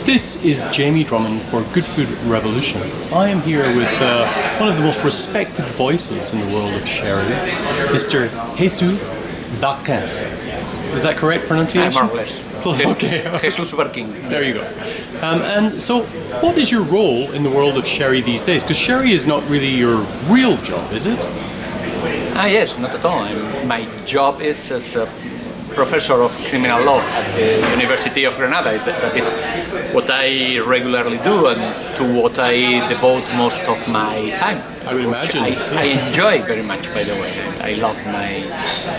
This is Jamie Drummond for Good Food Revolution. I am here with one of the most respected voices in the world of sherry, Mr. Jesus Barquin. Is that correct pronunciation? More or less. Okay. Jesus Barquin. There you go. And so, what is your role in the world of sherry these days? Because sherry is not really your real job, is it? Yes, not at all. My job is as a professor of criminal law at the University of Granada. That is what I regularly do and to what I devote most of my time. I would imagine. I enjoy very much, by the way. I love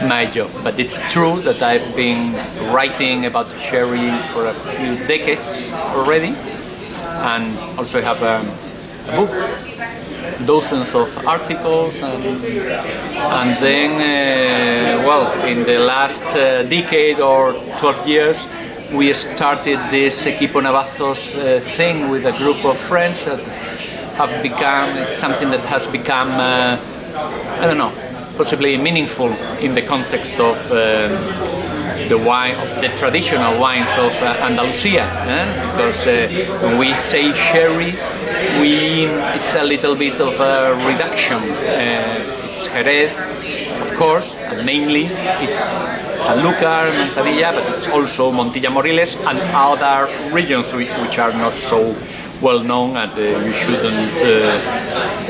my job. But it's true that I've been writing about sherry for a few decades already, and also have a book, dozens of articles, and then, in the last decade or 12 years, we started this Equipo Navazos thing with a group of friends that have become something that has become, possibly meaningful in the context of the wine, of the traditional wines of Andalusia, because when we say sherry, it's a little bit of a reduction. It's Jerez, of course, and mainly it's Sanlúcar, Manzanilla, but it's also Montilla, Moriles, and other regions which are not so well known, and you shouldn't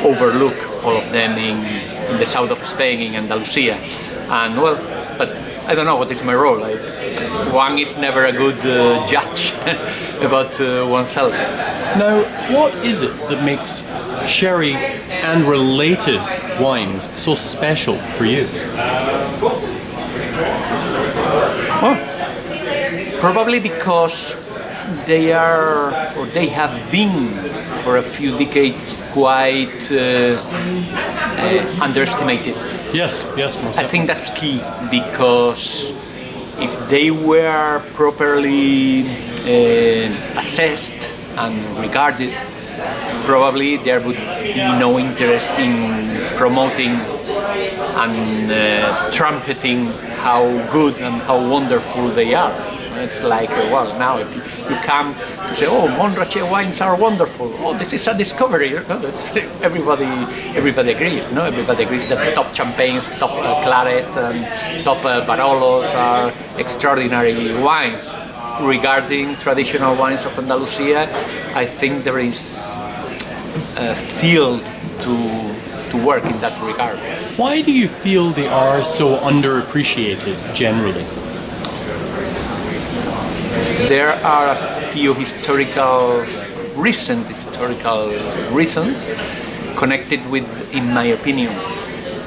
overlook all of them in the south of Spain, in Andalusia. And but I don't know what is my role. One is never a good judge about oneself. Now, what is it that makes sherry and related wines so special for you? Probably because they have been for a few decades quite underestimated. Yes, most I think that's key, because if they were properly assessed and regarded, probably there would be no interest in promoting and trumpeting how good and how wonderful they are. It's like, now if you come to say, Montrachet wines are wonderful, this is a discovery, everybody agrees, everybody agrees that the top champagnes, top claret and top barolos are extraordinary wines. Regarding traditional wines of Andalusia, I think there is a field to work in that regard. Why do you feel they are so underappreciated generally? There are a few recent historical reasons connected with, in my opinion,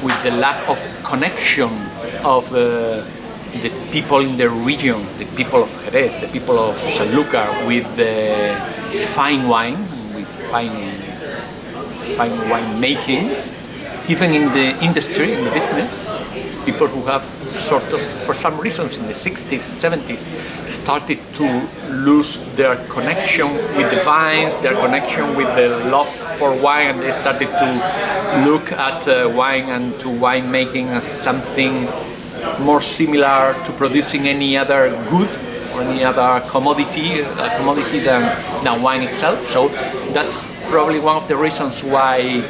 with the lack of connection of the people in the region, the people of Jerez, the people of Sanlúcar, with fine wine, with fine wine making, even in the industry, in the business. People who have sort of, for some reasons in the 60s, 70s, started to lose their connection with the vines, their connection with the love for wine, and they started to look at wine and to winemaking as something more similar to producing any other good or any other commodity than wine itself. So that's probably one of the reasons why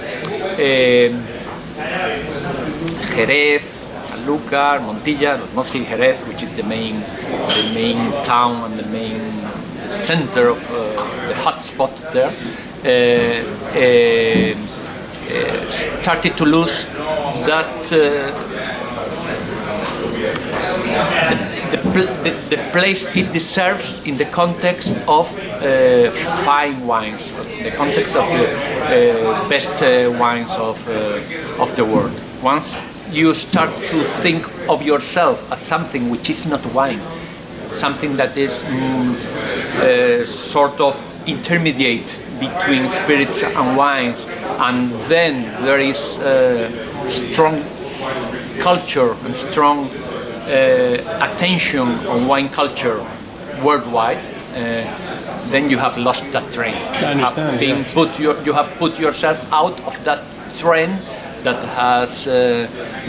Jerez, Sanlúcar, Montilla, but mostly Jerez, which is the main town and the main center of the hotspot there, started to lose that the place it deserves in the context of fine wines, in the context of the best wines of the world. Once you start to think of yourself as something which is not wine, something that is sort of intermediate between spirits and wines, and then there is strong culture and strong attention on wine culture worldwide, then you have lost that trend. I understand. You have put yourself out of that trend that has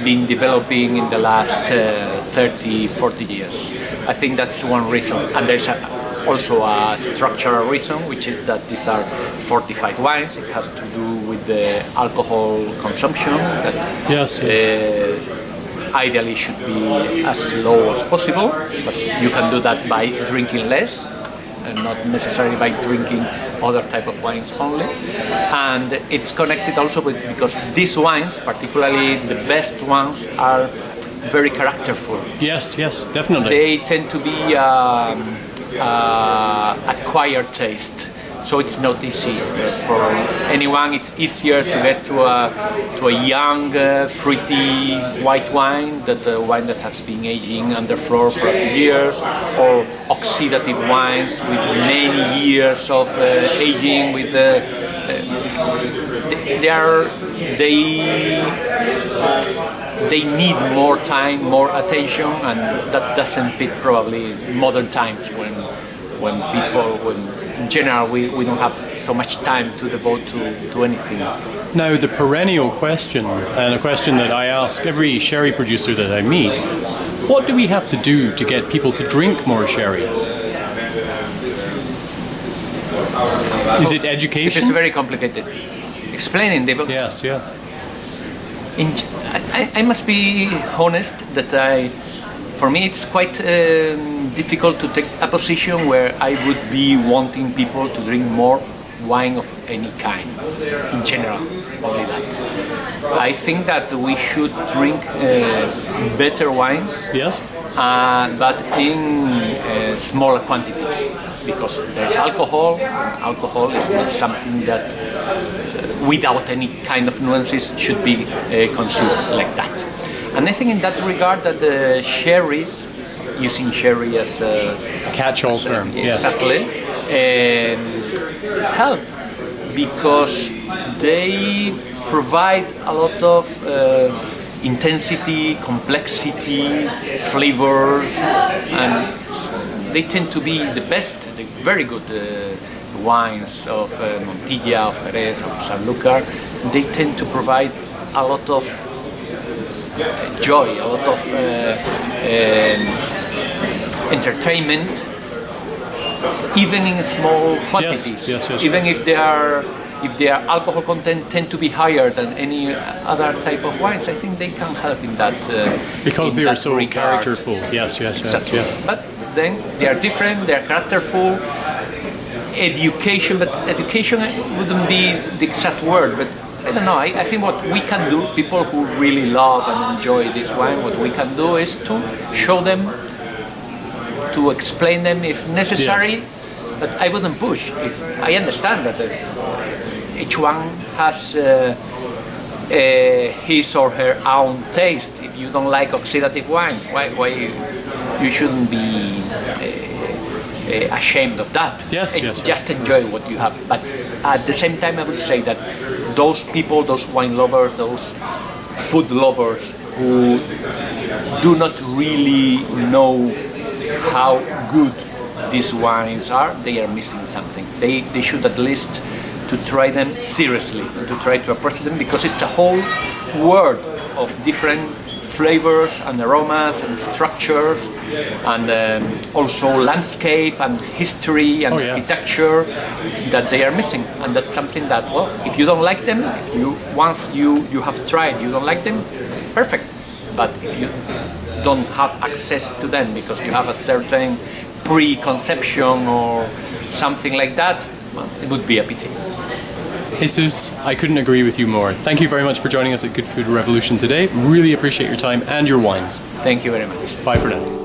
been developing in the last 30, 40 years. I think that's one reason. And there's also a structural reason, which is that these are fortified wines. It has to do with the alcohol consumption that Yes. ideally should be as low as possible, but you can do that by drinking less and not necessarily by drinking other type of wines only. And it's connected also with, because these wines, particularly the best ones, are very characterful. Yes, definitely. They tend to be acquired taste, so it's not easy for anyone. It's easier to get to a young, fruity white wine than a wine that has been aging under floor for a few years, or oxidative wines with many years of aging. With they need more time, more attention, and that doesn't fit probably modern times when in general we don't have so much time to devote to anything. Now, the perennial question, and a question that I ask every sherry producer that I meet, what do we have to do to get people to drink more sherry? Is it education? It's very complicated. Explaining the Yes, yeah. I must be honest that for me it's quite difficult to take a position where I would be wanting people to drink more wine of any kind, in general, only that. I think that we should drink better wines, Yes? but in smaller quantities, because there's alcohol, and alcohol is not something that without any kind of nuances should be consumed like that. And I think in that regard that the sherries, using sherry as a Catch-all term, yes. exactly, help, because they provide a lot of intensity, complexity, flavors, and they tend to be the best, the very good wines of Montilla, of Jerez, of Sanlúcar. They tend to provide a lot of joy, a lot of entertainment, even in small quantities. Yes. Even if their alcohol content tend to be higher than any other type of wines, I think they can help in that. Because they are so regard. characterful. Yes. Exactly. Yeah. But then they are different, they are characterful. Education, but education wouldn't be the exact word, but I don't know, I think what we can do, people who really love and enjoy this wine, what we can do is to show them, to explain them if necessary, Yes. but I wouldn't push. If I understand that each one has his or her own taste. If you don't like oxidative wine, why you shouldn't be ashamed of that. Yes. Just enjoy what you have. But at the same time, I would say that those people, those wine lovers, those food lovers who do not really know how good these wines are, they are missing something. They should at least to try them seriously, to try to approach them, because it's a whole world of different flavors and aromas and structures, and also landscape and history and architecture that they are missing. And that's something that, well, if you don't like them, if you once you have tried, you don't like them, perfect. But if you don't have access to them because you have a certain preconception or something like that, well, it would be a pity. Jesus, I couldn't agree with you more. Thank you very much for joining us at Good Food Revolution today. Really appreciate your time and your wines. Thank you very much. Bye for now.